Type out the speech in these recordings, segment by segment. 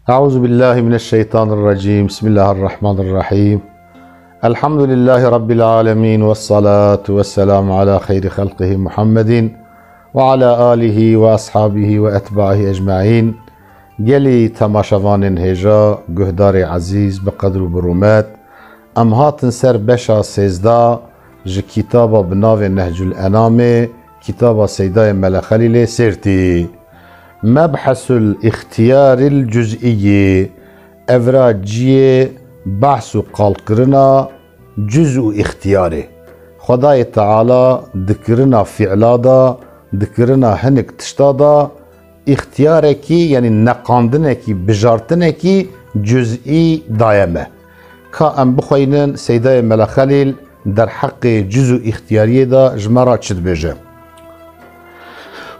أعوذ بالله من الشيطان الرجيم. بسم الله الرحمن الرحيم. الحمد لله رب العالمين، والصلاة والسلام على خير خلقه محمد وعلى آله وأصحابه وأتباعه أجمعين. قلي تماشوان هجا قهدار عزيز بقدر برومات ام هاتن سر بشا سيزدا ج كتابة بناو نهج الأنام كتابة سيداء ملخليل سيرتي مبحث الاختيار الجزئي افراجي بحث قالقرنا جزء اختياري خداي تعالى ذكرنا فعلادا ذكرنا هنك تشتادا اختياركي يعني نقاندنكي بجارتنكي جزئي دايمه كا ام بخوينن سيداء ملخليل در حق جزء اختياري دا جمرة چد بيجه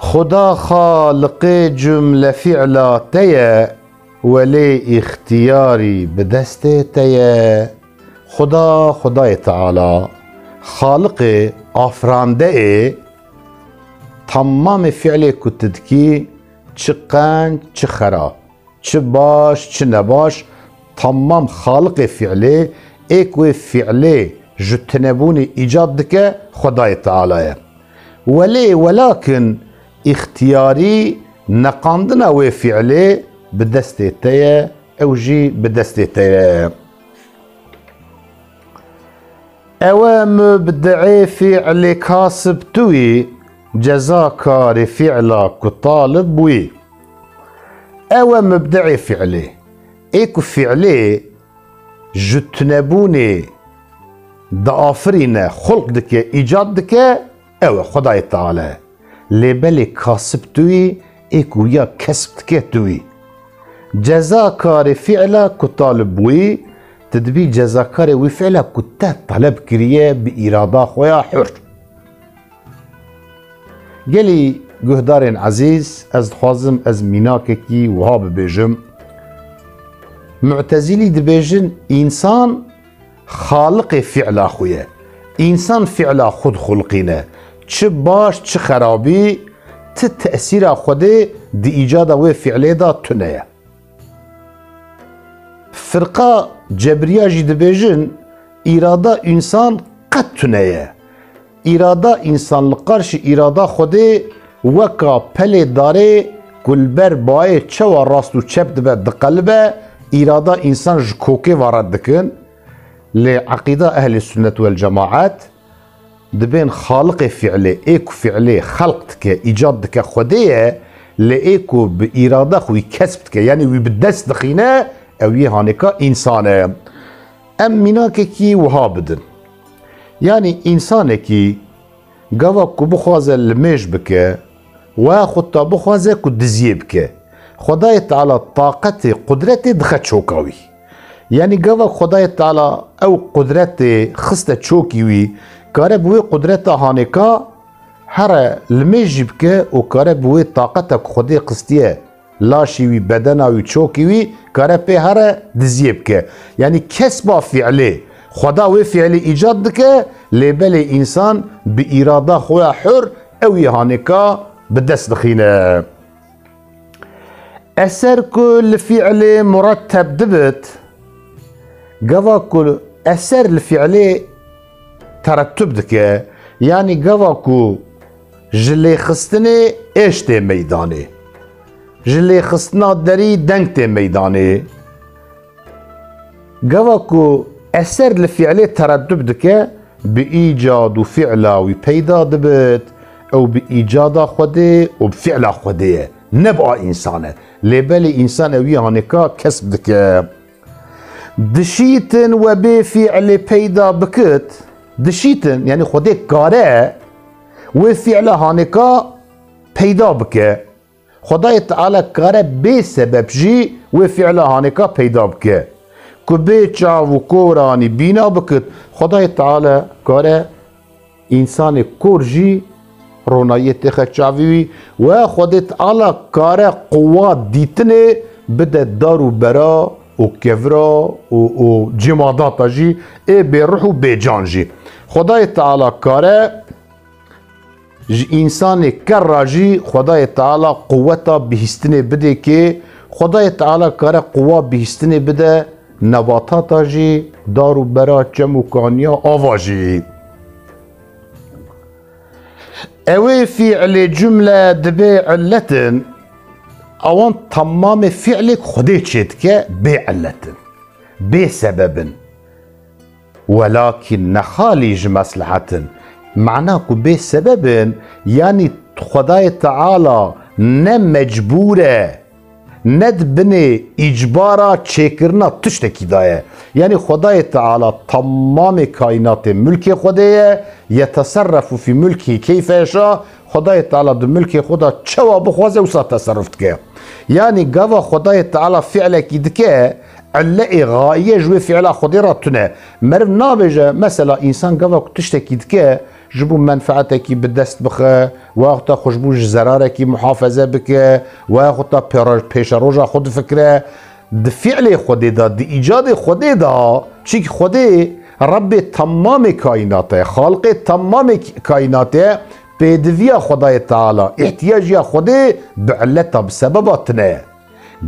خدا خالق جمله فعلا تيه ولي اختياري بدست تيه خدای تعالى خالق افرانده تمام فعل كتدكي چه قنج چه خرا چه باش چه نباش تمام خالق فعله اكو فعله جتنبون ايجاد دكه خدای تعالى ولكن اختياري نقاندنا وفعله بدستيتيه او جي بدستيتيه او مبدعي فعل كاسب توي جزاكار فعلا كطالب وي او مبدعي فعله ايكو فعله جتنبوني ضافرين خلق دكه ايجاد دكه او خدای تعالى لبالي كاسب توي ايكو يا كسب توي جزاكار فعلا كطالب وي تدبي جزاكار وي فعلا كتا طلب كريه بإرادة خويا حر قالي قهدار عزيز از خوازم از ميناككي وهاب بيجم معتزلي دبيجن انسان خالق فعلا خويا انسان فعلا خود خلقينه چه باش چه خرابي تأثير خوده دي ايجاد و فعله دا تنيه فرقه جبريه جي دبيجن اراده انسان قد تنيه اراده انسان لقرش اراده خوده وكا پل داره گلبر باي چوا راستو چپ دبه دقلبه اراده انسان جكوكي وارد دكن لعقيده اهل السنه والجماعات دبين خالق فعله ايكو فعله خلقتك ايجادك خديه لايكو باراده خوي كسبتك يعني وي بدست دخينه او يهانكا انسانه ام ميناكي وهابدن يعني انسانكي قوا كو بخوازه الميش بك وخطا بخوازه كو دزيه بك خداي تعالى طاقتي قدرتي دخت شوكاوي يعني قوا خداي تعالى او قدرتي خصت شوكيوي كاره بوي قدرت هانكا هر المجيب كه و كاره بوي طاقتك خودي قستيه لاشيوي بدناوي تشوكيوي كاره بي هر دزيب كه يعني كسب فعله خدا و فعل ايجاد دكه لبل انسان باراده خويا حر او هانكا بدس دخينه اثر كل فعل مرتب دبت قوا كل اثر الفعل ترتب دكه يعني قواكو جلي خستني اشتي ميداني جلي خستنا دري دنكتي ميداني قواكو اثر الفعل ترتب دكه بايجاد وفعله وبيدا دبت او بايجاد خودي وبفعل خودي نبقى انسانه لبالي انسان اوي هانكا كسب دكه دشيتن وبفعل بيدا بكت دشيتن يعني خودي كاره وفعل هانكا پیدا بکه خدای تعالی کاره بسبب جي وفعل هانكا پیدا بکه که به چاو کورانی بینا بکت خدای تعالی کاره انسان کور جي رونایت خچاوی و خدای تعالی کاره قوات دیتنه بده دارو برا و كفرا و جمادات جي اي بروح و بجان جي خدای تعالی کاره انسان کر جي خدای تعالی قوتا بهستنه بده که خدای تعالی کار قوا بیستنی بده نباتات جی دارو برا چموکانیا آواجی اوی فعل جمله دبی علتن اوان تمام فعلك خدي تشيتك بعلتن بسبب ولكن نخالج مصلحة معناه بسبب يعني خداي تعالى نمجبوره ند بني اجبارا تشكرنا تشتكي دايه يعني خداي تعالى تمام كائنات ملك خدايه يتصرف في ملكه كيف يشاء خدای تعالی در ملک خدا چوا بخوازه و سا تصرف دکه یعنی گوا خدای تعالی فعله کی دکه عله غایه جوی فعله خودی را تونه مرو نابجه مثلا انسان گوا تشتکی دکه جبو منفعته کی بدست بخه وقتا خوشبو زراره کی محافظه بکه وقتا پیش روژا خود فکره د فعل خودی دا د ایجاد خودی دا چی خودی رب تمام کائناته خالق تمام کائناته بدویا خدای تعالی احتیاجی خودی بعلتا بسبباتنه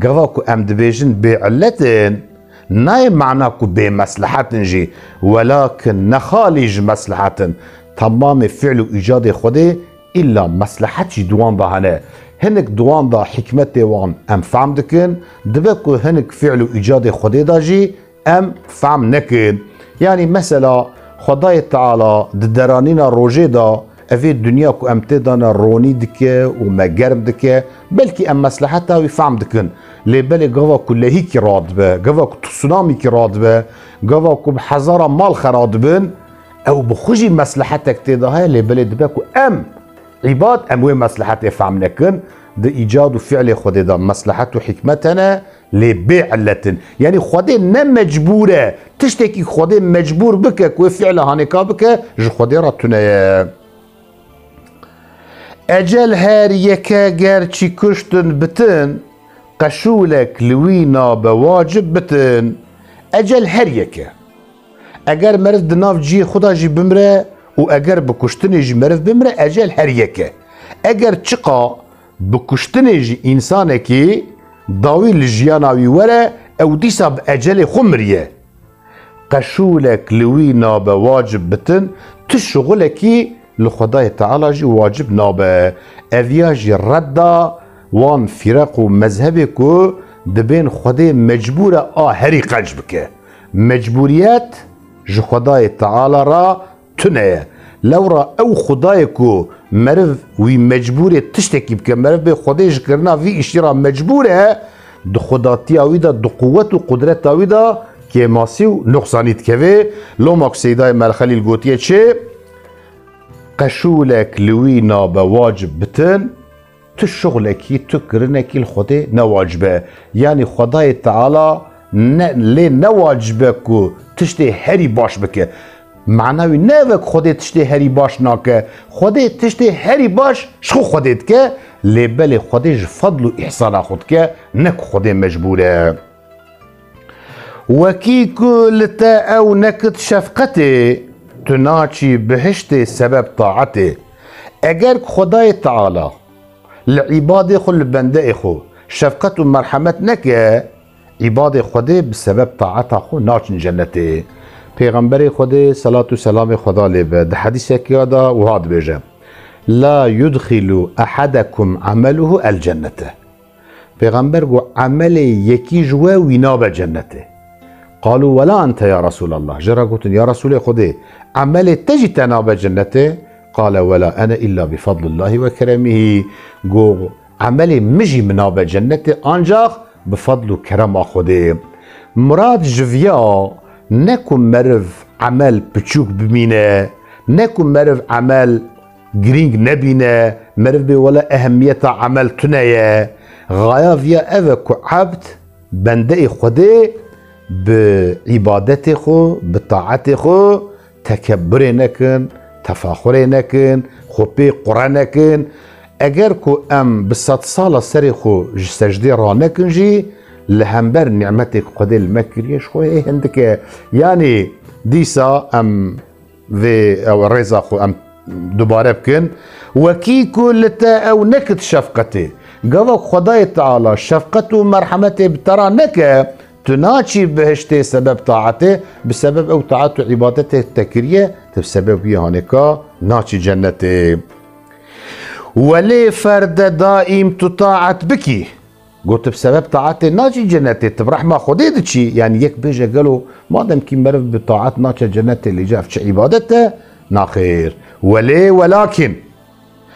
گوا کو ام دبیجن بعلتن نای معنا کو بمصلحتن جی ولكن نخالج مصلحتن تمام فعل و ایجاد خودی الا مصلحت دوان بهانه هنك دوان دا حكمت وان ام فهم دكن دبكو هنك فعل و ایجاد خودی دا جی ام فهم نكن يعني مثلا خدای تعالی درانین روجه دا اوی دنیا کو امته دانا رونی دکه و مگرم دکه بلکه ام مصلحتا وی فهم دکن لیبل گوا کلهی کی راد به گوا کو تسونامی کی راد به گوا کو هزار مال خراد بن او بخوجی مصلحتک تداهای لیبل دبه کو ام عباد ام وی مصلحت فهم نکن ده ایجاد و فعل خود دا مصلحت و حکمتنا لبعلتن يعني خودي نمجبوره تشتكي خودي مجبور بك كو فعل هانيكا بك جو خودي راتونه اجل هر يكا گرچی کشتن بتن قشولك لوينا بواجب بتن اجل هر يكا اگر مرف دناف جي خدا جي بمره و اگر بکشتن جي مرف بمره اجل هر يكا اگر چقا بکشتن جي انسانكي داوي لجياناوي وره او ديسا باجل خمريه قشولك لوينا بواجب بتن تشغلكي لخدای تعالی جی واجب نابه اویا جی ردا وان فرق و مذهب کو دبین خدای مجبور هری قنج بکه مجبوریت جی خدای تعالی را تنه لورا او خدای کو مرف وی مجبور تشتکی بکه مرف به خدای جکرنا وی اشی را مجبوره دو خداتی آوی دا دو قوت و قدرت آوی دا که ماسی و نقصانیت که لو ماک سیدای مرخلی الگوتیه چه قشولك لوينا بواجب بتن تشغلكي تكرنكي الخدي نواجبه يعني خداي تعالى لي نواجبك تشتي هري باش بك معناوي ناوك خدي تشتي هري باش ناك خدي تشتي هري باش شخو خديتك لي بالي خدي فضل احسان خدك نك خدي مجبوره وكيكو لتا او نكت شفقتي تناچی بهشت سبب طاعته اگر خدای تعالی لعباد خو لبنده خو شفقت و مرحمت نکه عباد خدا بسبب طاعت خو ناچن جنته پیغمبر خدا صلوات و سلام خدا لبه ده حدیث که دا و هاد بجه لا يدخل احدكم عمله الجنه پیغمبر گو عمل یکی جوا وینا به جنته قالوا ولا أنت يا رسول الله جرى قلت يا رسول خدي عمل تجي تناب جنته قال ولا أنا إلا بفضل الله وكرمه قو عمل مجي مناب جنته أنجاخ بفضل وكرم خدي مراد جفيا نكون مرف عمل بتشوك بمينه نكون مرف عمل جرينج نبينه مرف بي ولا أهمية عمل تنايا غايا فيا أفك عبد بندئ خدي بعبادت خو بطاعت خو تکبر نکن تفاخر نکن خو پی قرآن نکن اگر کو ام بصد سال سری خو سجده را نکن جی لهمبر نعمتك قد المكريش خو ايه عندك يعني ديسا ام في او رزا خو ام دوباره بكن وكي كلتا او نكت شفقتي قوك خداي تعالى شفقت ومرحمته بترانك تناچي بهشته سبب طاعته بسبب او طاعته عبادته التكريه بسبب يهانكا ناچي جنته ولي فرد دائم تطاعت بكي قلت بسبب طاعته ناچي جنته برحمه خدي دشي يعني يك بيجا قالوا ما دام كي مرف بطاعت ناچي جنته اللي جاء في عبادته ناخير ولي ولكن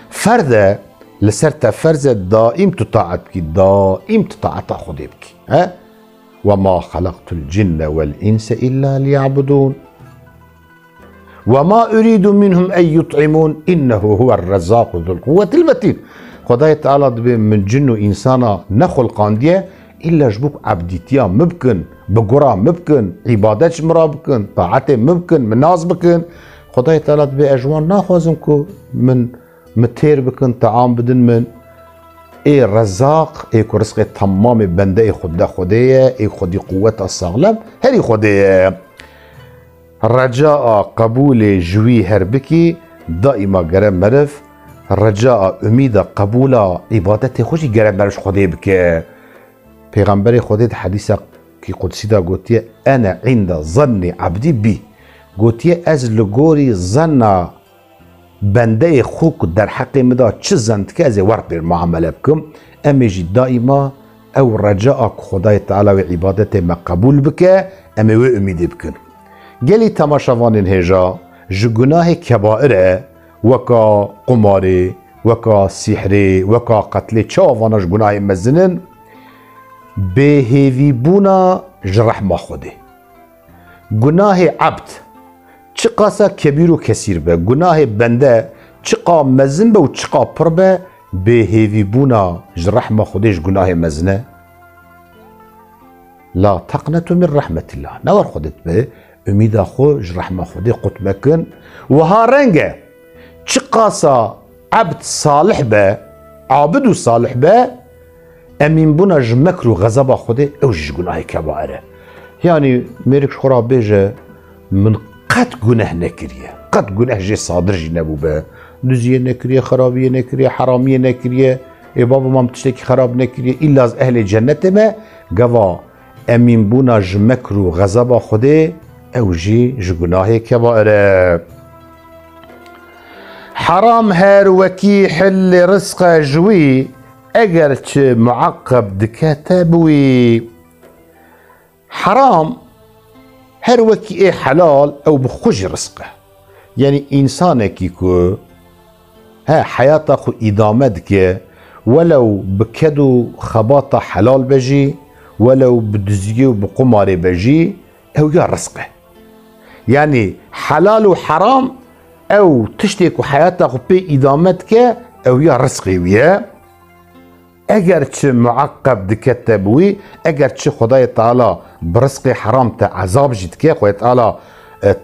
فرد لسرت فرز دائم تطاعت بكي دائم تطاعت خدي بكي ها وما خلقت الجن والإنس إلا ليعبدون وما أريد منهم أن يطعمون إنه هو الرزاق ذو القوة المتين خداي تعالى من جن وإنسانا نخل قاندية إلا جبوك عبديتيا ممكن بقرا ممكن عبادتش مرا بكن طاعته ممكن من ناس بكن خداي تعالى بأجوان ناخوزنكو من متير بكن طعام بدن من اي رزاق اي رزق تمام بنده خدا خديه اي خدي قوة الصغلم هري خديه رجاء قبول جوي هربكي دائما قرم مرف رجاء امید قبول عبادت خوشی گرم برش خدای بکه پیغمبر خدای حدیث کی قدسی دا گوتیه انا عند ظن عبدی بی گوتیه از لگوری ظن بنده خوک در حق مدا چه زند که از ور بیر معامله بکم امیجی دائما او رجاء خدای تعالی و عبادت ما قبول بکه امی و امید بکن گلی تماشاوان هجا جگناه کبائره وكا قماري وكا سحري وكا قتلي چاوانش گناه مزنن بهيوي بونا جرح ما خوده گناه عبد چقاسا كبير و كثير به گناه بنده چقا مزن به و چقا پر به بهيوي بونا جرح ما خودش گناه مزنه لا تقنطوا من رحمة الله نور خودت به امید خو جرح ما خوده قط مكن وها رنگه چقاسا عبد صالح به عابد و صالح به امین بونا جمکر و غضب خوده اوش گناه کبائره یعنی میرک خورا بیجه من قد گناه نکریه قد گناه جه صادر جی نبو به دوزیه نکریه خرابیه نکریه حرامیه نکریه ای بابا ما متشتکی خراب نکریه ایلا از اهل جنت ما گوا امین بونا جمکر و غضب خوده اوجی گناه کبائره حرام هر وكي حل رزق جوي اگر چه معقب دكاتا بوي حرام هر وكي ايه حلال او بخوش رزقه يعني انسانك يكو ها حياته خو ادامه دكه ولو بكدو خباطه حلال بجي ولو بدزيه وبقمار بجي او يا رزقه يعني حلال وحرام او تشتك وحياتك بي ادامتك او يا رزقي ويا اگر چه معقب دكتبوي اگر چه خداي تعالى برزق حرام تعذاب جدك خداي تعالى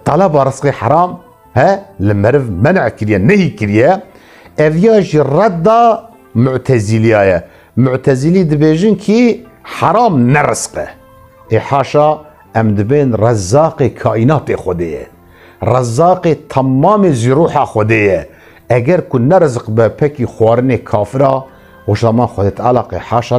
طلب رزق حرام ها لمرف منع كريا نهي كريا افياج رد معتزلية معتزلي دبيجن كي حرام نرزقه حاشا ام دبين رزاق كائنات خديه رزاق تمام زروح خديه اگر كن نرزق بپکی خوارن کافرا وشما خدای تعالی حاشا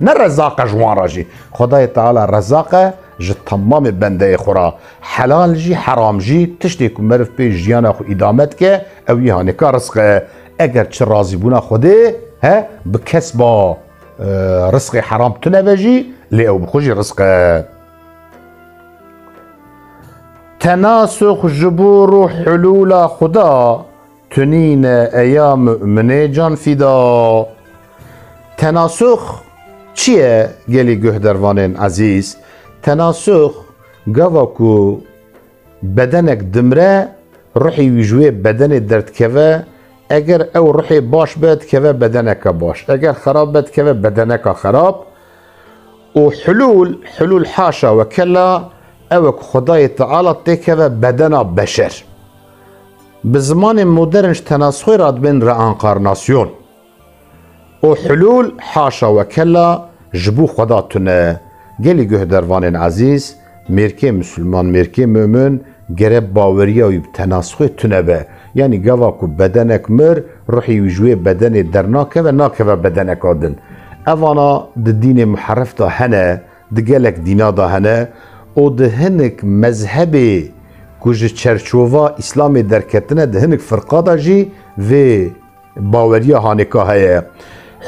نر رزاق جوان راجي خدای تعالی رزاق ج تمام بنده خورا حلال جي حرام جي تشتي كن مرف بي جيانا خو ادامت که او يهاني کا رزق اگر چه راضي بونا خدای ها بكسبا رزق حرام تنبجي لي او بخوجي رزق تناسخ جبور حلول خدا تنين ايام منيجان فدا تناسخ چیه گلی گهدروانین عزیز تناسخ گواکو بدنك دمره روحي ويجوي بدن درد كذا اگر او روحي باش بد كذا بدنك باش اگر خراب بد كذا بدنك خراب وحلول حاشا وكلا او خدای تعالی تکوه بدن بشر بزمان مدرنش تناسخی راد بین رانکارناسیون و حلول حاشا و کلا جبو خدا تونه گلی گهدروان عزیز مرکه مسلمان مرکه مومن گره باوریا و تناسخی تونه به یعنی گوا که بدنک مر روحي وجوه بدن درناكه و ناكه و بدن كادن اوانا الدين محرف دا هنه دقالك دينا دا هنه او دهنك مذهبي كوج چرچووا اسلام دركتنه دهنك فرقا دا جي و باوريا هانكا هيا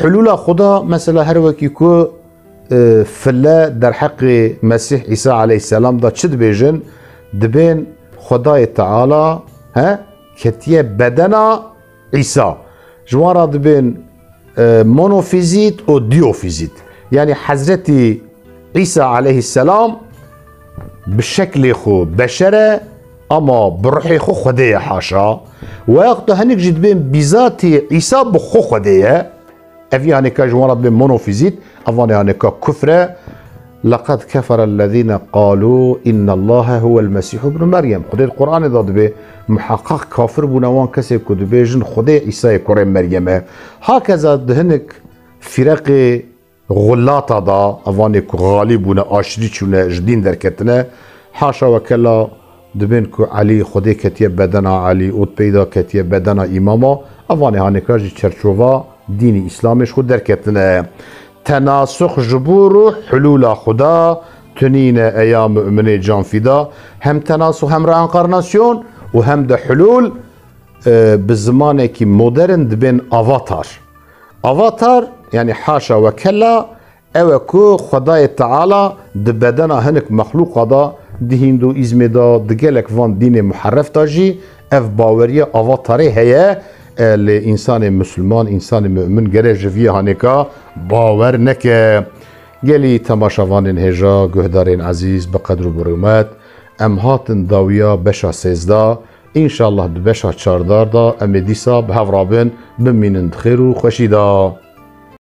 حلول خدا مثلا هر وكي كو فلا در حق مسيح عيسى عليه السلام دا چد بيجن دبين خدای تعالى ها كتيه بدنا عيسى جوارا دبين مونوفيزيت او ديوفيزيت يعني حضرتي عيسى عليه السلام بالشكل خو بشره اما بروحي خو خديه حاشا وقت هنيك جد بين بذاتي عيسى بخو خديه افي هنيك جوارا بين مونوفيزيت افاني هنيك كفره لقد كفر الذين قالوا إن الله هو المسيح ابن مريم خدي القرآن ضد به محقق كافر بنوان كسي كد بيجن خدي عيسى كريم مريم هكذا دهنك فرق غلاطة دا أفانك غالبنا آشريشنا جدين دركتنا حاشا وكلا دبين كو علي خدي كتيب بدنا علي اوت بيدا كتيب بدنا إماما أفاني هانكاجي چرچووا دين إسلامش خود دركتنا تناسخ جبور حلول خدا تنين ايام مؤمني جان فدا هم تناسخ هم رانقارناسيون وهم ده حلول بالزمان كي مودرن دبين افاتار يعني حاشا وكلا او كو خداي تعالى دبدنا هنك مخلوق دا دهندو ازمي دا دقالك فان دين محرف تاجي اف باوريا افاتاري هيا لإنسان مسلمان إنسان مؤمن جرج فيه هنكا باور نكه جلي تماشاوان هجا جهدارين عزيز بقدر برمات ام هاتن داويا بشا سيزدا إن شاء الله بشا تشاردار دا ام ديسا بهفرابن بمين خير وخشيدا